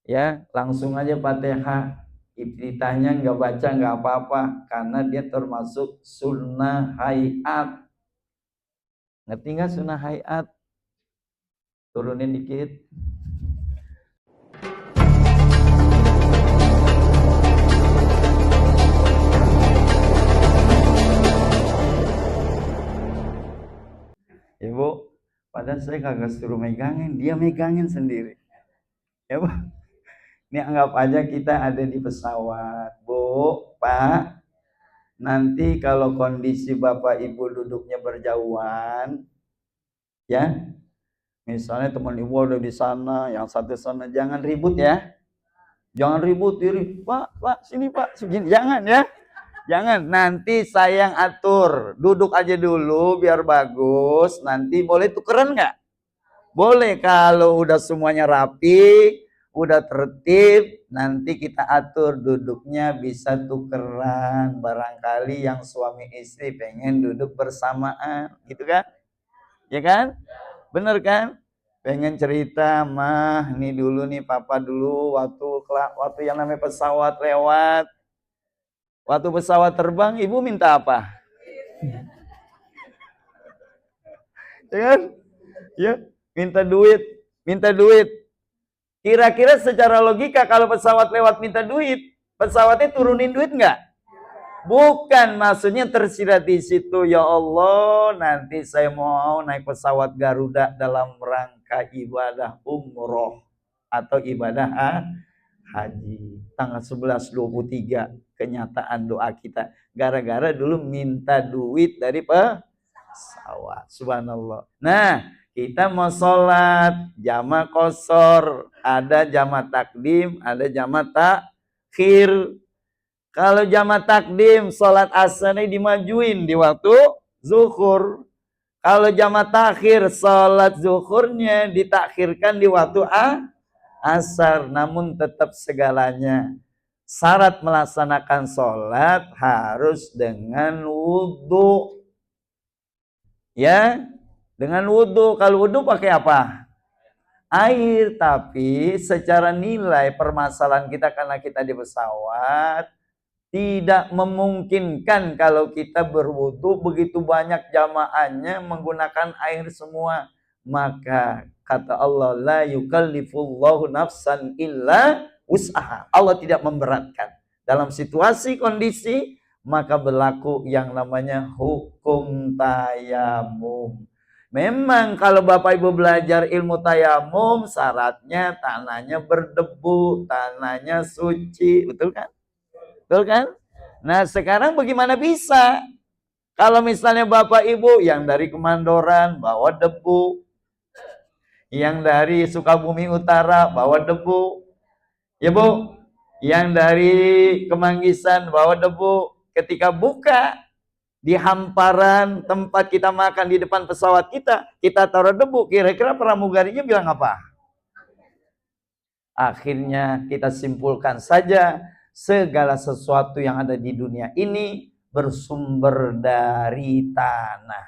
Ya, langsung aja Fatihah. Iftitahnya nggak baca nggak apa-apa karena dia termasuk sunnah hayat. Ngerti nggak sunnah hayat? Turunin dikit. Ibu, padahal saya kagak suruh megangin, dia megangin sendiri. Ya Bu, ini anggap aja kita ada di pesawat. Bu, Pak, nanti kalau kondisi Bapak Ibu duduknya berjauhan, ya, misalnya teman Ibu ada di sana, yang satu sana, jangan ribut ya. Jangan ribut diri, Pak, sini Pak, segini, jangan ya. Jangan, nanti saya yang atur. Duduk aja dulu biar bagus. Nanti boleh tukeran nggak? Boleh kalau udah semuanya rapi, udah tertib, nanti kita atur duduknya bisa tukeran. Barangkali yang suami istri pengen duduk bersamaan, gitu kan? Ya kan? Bener kan? Pengen cerita, mah, nih dulu nih papa dulu waktu yang namanya pesawat lewat. Waktu pesawat terbang, ibu minta apa? Ya kan? Ya, minta duit, minta duit. Kira-kira secara logika kalau pesawat lewat minta duit, pesawatnya turunin duit nggak? Bukan, maksudnya tersirat di situ, ya Allah, nanti saya mau naik pesawat Garuda dalam rangka ibadah umroh atau ibadah haji. Tanggal 11/23 kenyataan doa kita. Gara-gara dulu minta duit dari pesawat. Subhanallah. Nah, kita mau sholat jamaah qashar, ada jamaah takdim, ada jamaah takhir. Kalau jamaah takdim, sholat asarnya dimajuin di waktu zuhur. Kalau jamaah takhir, sholat zuhurnya ditakhirkan di waktu asar. Namun tetap segalanya, syarat melaksanakan sholat harus dengan wudhu. Ya, dengan wudhu. Kalau wudhu pakai apa? Air. Tapi secara nilai permasalahan kita karena kita di pesawat, tidak memungkinkan kalau kita berwudu begitu banyak jamaahnya menggunakan air semua. Maka kata Allah, la yukallifullahu nafsan illa wus'aha. Allah tidak memberatkan. Dalam situasi kondisi maka berlaku yang namanya hukum tayamum. Memang kalau Bapak Ibu belajar ilmu tayamum, syaratnya tanahnya berdebu, tanahnya suci, betul kan? Betul kan? Nah sekarang bagaimana bisa? Kalau misalnya Bapak Ibu yang dari Kemandoran bawa debu, yang dari Sukabumi Utara bawa debu, ya Bu, yang dari Kemanggisan bawa debu, ketika buka di hamparan tempat kita makan di depan pesawat kita taruh debu, kira-kira pramugarinya bilang apa? Akhirnya kita simpulkan saja, segala sesuatu yang ada di dunia ini bersumber dari tanah.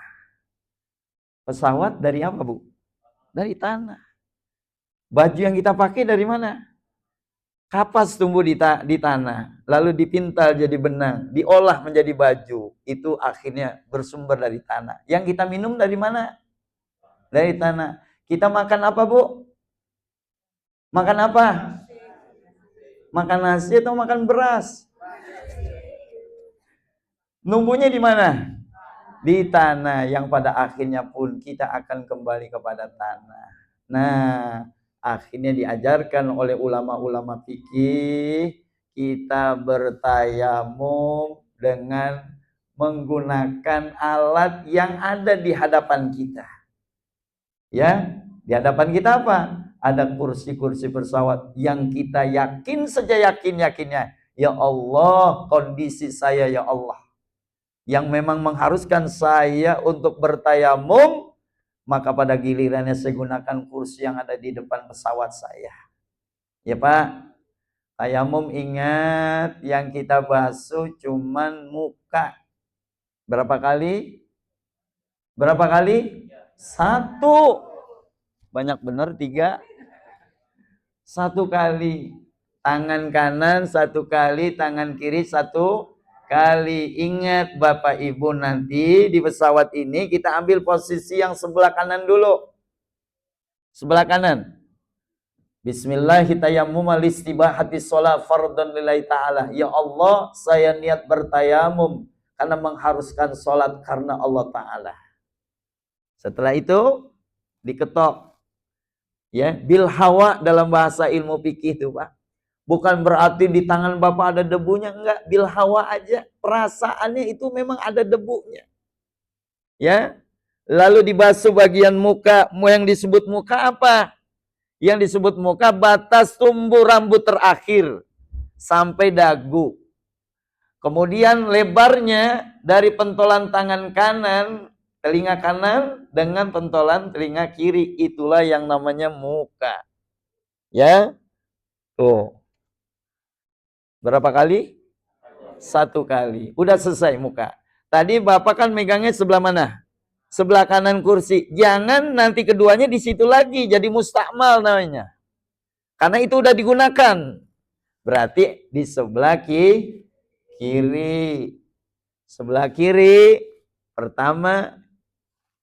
Pesawat dari apa, Bu? Dari tanah. Baju yang kita pakai dari mana? Kapas tumbuh di tanah, lalu dipintal jadi benang, diolah menjadi baju. Itu akhirnya bersumber dari tanah. Yang kita minum dari mana? Dari tanah. Kita makan apa, Bu? Makan apa? Makan nasi atau makan beras? Numbuhnya di mana? Di tanah, yang pada akhirnya pun kita akan kembali kepada tanah. Nah, akhirnya diajarkan oleh ulama-ulama fikih, kita bertayamum dengan menggunakan alat yang ada di hadapan kita. Ya, di hadapan kita apa? Ada kursi-kursi pesawat yang kita yakin saja yakin-yakinnya, ya Allah, kondisi saya ya Allah yang memang mengharuskan saya untuk bertayamum, maka pada gilirannya saya gunakan kursi yang ada di depan pesawat saya. Ya Pak, tayamum ingat yang kita basuh cuman muka. Berapa kali? Berapa kali? 1. Banyak benar 3. 1 kali. Tangan kanan 1 kali, tangan kiri 1 kali. Ingat Bapak Ibu, nanti di pesawat ini kita ambil posisi yang sebelah kanan dulu. Sebelah kanan. Bismillahirrahmanirrahim alistibahati sholat fardhan lillahi ta'ala. Ya Allah, saya niat bertayamum karena mengharuskan sholat karena Allah Ta'ala. Setelah itu diketok. Ya, bil hawa dalam bahasa ilmu fikih itu, Pak. Bukan berarti di tangan Bapak ada debunya, enggak. Bil hawa aja. Perasaannya itu memang ada debunya. Ya. Lalu dibasuh bagian muka. Yang disebut muka apa? Yang disebut muka batas tumbuh rambut terakhir sampai dagu. Kemudian lebarnya dari pentolan tangan kanan, telinga kanan dengan pentolan telinga kiri, itulah yang namanya muka. Ya. Tuh. Berapa kali? 1 kali. Udah selesai muka. Tadi Bapak kan megangnya sebelah mana? Sebelah kanan kursi. Jangan nanti keduanya di situ lagi, jadi mustakmal namanya. Karena itu udah digunakan. Berarti di sebelah kiri. Sebelah kiri pertama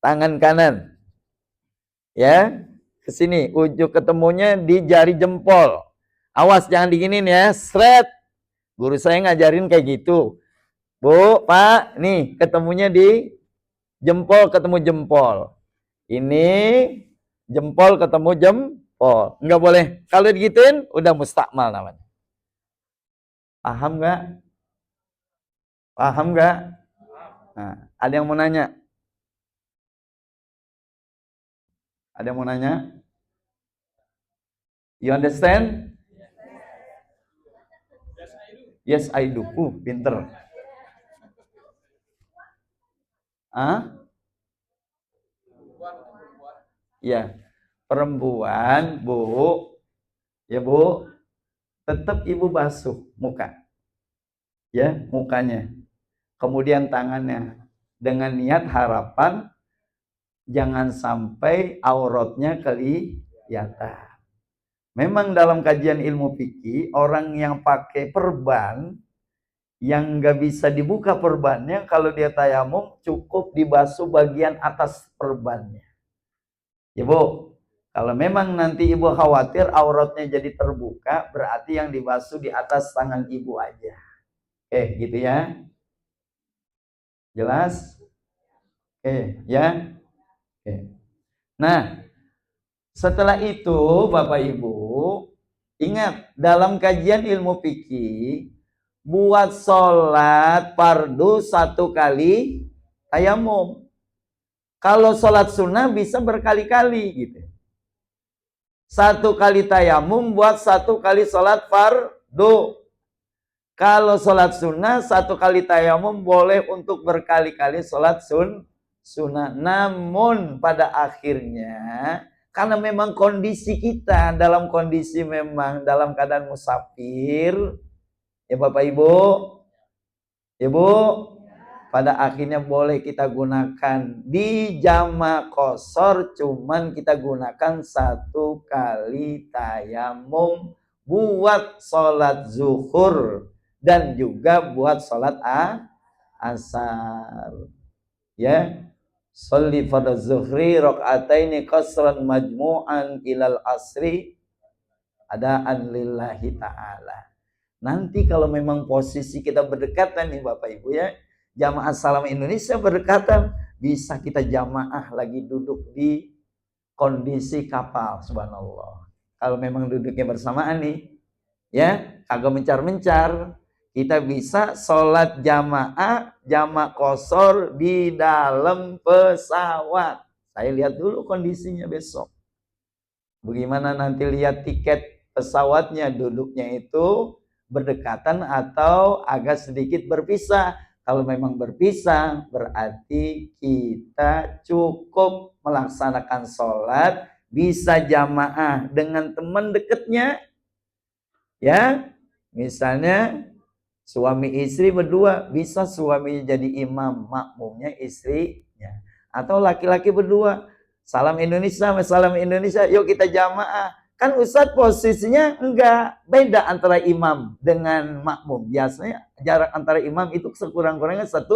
tangan kanan. Ya, ke sini ujung ketemunya di jari jempol. Awas jangan diginin ya, seret. Guru saya ngajarin kayak gitu. Bu, Pak, nih ketemunya di jempol ketemu jempol. Ini jempol ketemu jempol. Enggak boleh. Kalau digituin udah mustakmal namanya. Paham nggak? Paham nggak? Nah, ada yang mau nanya? Ada yang mau nanya? You understand? Yes, I do. Pinter. Ya, perempuan, Bu. Ya, Bu. Tetap Ibu basuh muka. Ya, mukanya. Kemudian tangannya. Dengan niat harapan jangan sampai auratnya kelihatan. Memang dalam kajian ilmu fikih, orang yang pakai perban yang nggak bisa dibuka perbannya, kalau dia tayamum cukup dibasuh bagian atas perbannya. Ya Bu, kalau memang nanti Ibu khawatir auratnya jadi terbuka, berarti yang dibasuh di atas tangan Ibu aja. Oke, gitu ya. Jelas? Oke, ya. Oke. Nah, setelah itu Bapak Ibu, ingat dalam kajian ilmu fikih, buat sholat fardu 1 kali tayamum. Kalau sholat sunnah bisa berkali-kali gitu. 1 kali tayamum buat 1 kali sholat fardu. Kalau sholat sunnah 1 kali tayamum boleh untuk berkali-kali sholat sunnah. Namun pada akhirnya karena memang kondisi kita dalam kondisi memang dalam keadaan musafir, ya Bapak Ibu, Ibu, pada akhirnya boleh kita gunakan di jamak qashar, cuman kita gunakan 1 kali tayamum buat sholat zuhur dan juga buat sholat asar. Ya, sholli fardhu zuhri rakaataini qasran majmu'an ilal asri adaan lillahi ta'ala. Nanti kalau memang posisi kita berdekatan nih Bapak Ibu ya, jamaah salam Indonesia berdekatan, bisa kita jamaah lagi duduk di kondisi kapal, subhanallah. Kalau memang duduknya bersamaan nih, ya, kagak mencar-mencar, kita bisa sholat jamaah, jamak qashar di dalam pesawat. Saya lihat dulu kondisinya besok. Bagaimana nanti lihat tiket pesawatnya, duduknya itu berdekatan atau agak sedikit berpisah. Kalau memang berpisah, berarti kita cukup melaksanakan sholat, bisa jamaah dengan teman dekatnya. Ya, misalnya suami istri berdua, bisa suami jadi imam, makmumnya istrinya. Atau laki-laki berdua, salam Indonesia, salam Indonesia, yuk kita jamaah. Kan Ustadz posisinya enggak, beda antara imam dengan makmum. Biasanya jarak antara imam itu sekurang-kurangnya 1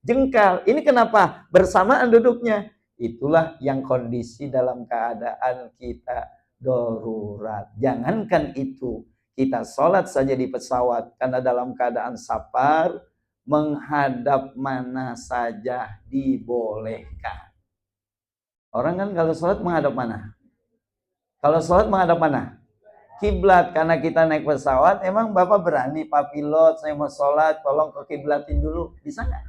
jengkal. Ini kenapa? Bersamaan duduknya. Itulah yang kondisi dalam keadaan kita darurat. Jangankan itu, kita sholat saja di pesawat karena dalam keadaan safar, menghadap mana saja dibolehkan. Orang kan kalau sholat menghadap mana? Kalau sholat menghadap mana? Kiblat. Karena kita naik pesawat, emang Bapak berani, Pak Pilot, saya mau sholat, tolong ke kiblatin dulu. Bisa nggak?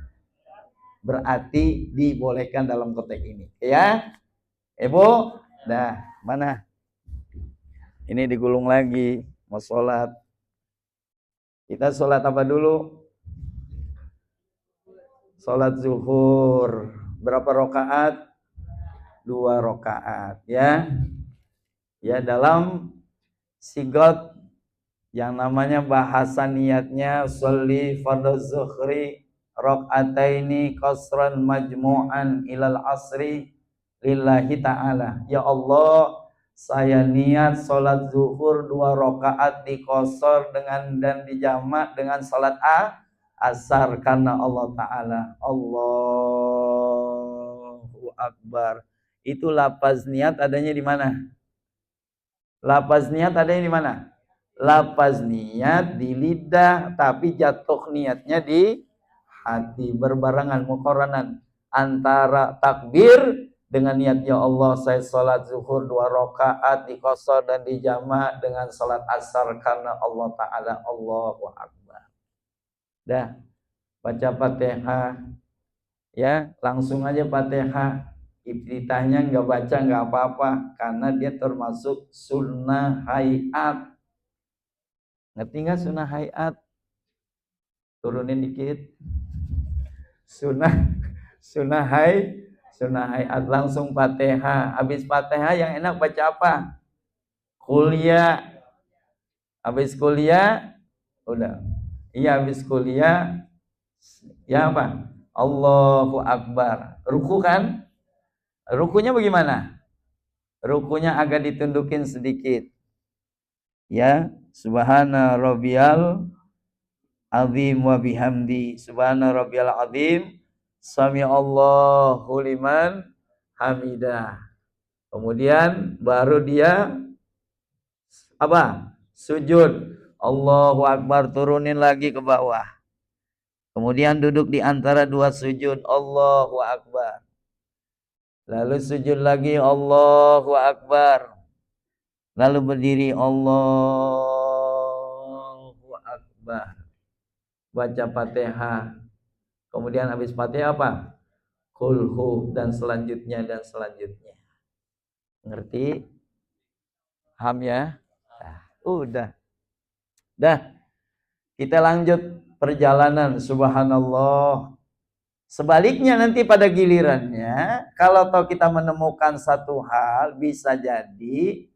Berarti dibolehkan dalam konteks ini. Ya, Ibu, dah, mana? Ini digulung lagi, mau sholat. Kita sholat apa dulu? Sholat zuhur. Berapa rakaat? 2 rakaat, ya. Ya, dalam sigot yang namanya bahasa niatnya sholli fardhu zuhri rakaataini qasran majmu'an ilal asri lillahi ta'ala. Ya Allah, saya niat sholat zuhur 2 rakaat dikosor dengan dan dijamak dengan sholat asar karena Allah Ta'ala. Allahu Akbar. Itu lafaz niat adanya di mana? Lafaz niat adanya di mana? Lafaz niat di lidah, tapi jatuh niatnya di hati. Berbarengan, muqaranan antara takbir dengan niat ya Allah saya sholat zuhur 2 rakaat dikosor dan dijamak dengan sholat asar karena Allah Ta'ala. Allahu Akbar. Dah, baca Fatihah. Ya, langsung aja Fatihah. Iftitahnya nggak baca nggak apa-apa karena dia termasuk sunnah hayat. Ngerti nggak sunnah hayat? Turunin dikit. Sunnah hayat langsung Fatihah. Habis Fatihah yang enak baca apa? Kuliah. Habis kuliah udah. Iya, habis kuliah ya apa? Allahu Akbar. Ruku kan? Rukunya bagaimana? Rukunya agak ditundukin sedikit. Ya, subhana rabbiyal azim wa bihamdi. Subhana rabbiyal azim. Sami Allahu liman hamidah. Kemudian baru dia apa? Sujud. Allahu Akbar, turunin lagi ke bawah. Kemudian duduk di antara 2 sujud. Allahu Akbar. Lalu sujud lagi, Allahu Akbar. Lalu berdiri, Allahu Akbar. Baca Fatihah. Kemudian habis Fatihah apa? Kulhu dan selanjutnya dan selanjutnya. Ngerti? Paham ya? Nah, udah. Dah. Kita lanjut perjalanan. Subhanallah. Sebaliknya nanti pada gilirannya, kalau tahu kita menemukan satu hal, bisa jadi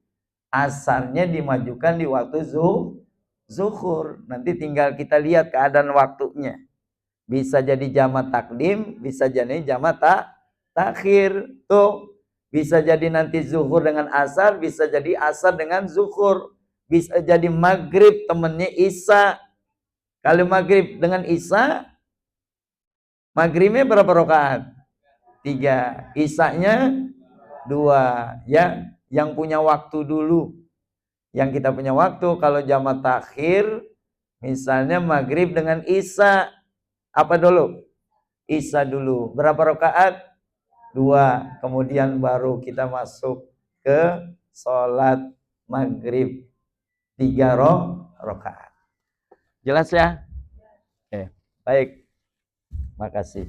asarnya dimajukan di waktu zuhur. Nanti tinggal kita lihat keadaan waktunya. Bisa jadi jamak takdim, bisa jadi jamak takhir. Tuh, bisa jadi nanti zuhur dengan asar, bisa jadi asar dengan zuhur. Bisa jadi maghrib temennya isya. Kalau maghrib dengan isya, maghribnya berapa rakaat? 3. Isyanya 2. Ya, yang punya waktu dulu. Yang kita punya waktu kalau jamak takhir, misalnya maghrib dengan isya, apa dulu? Isya dulu. Berapa rakaat? 2. Kemudian baru kita masuk ke sholat maghrib 3 rakaat. Jelas ya? Oke, baik. Makasih.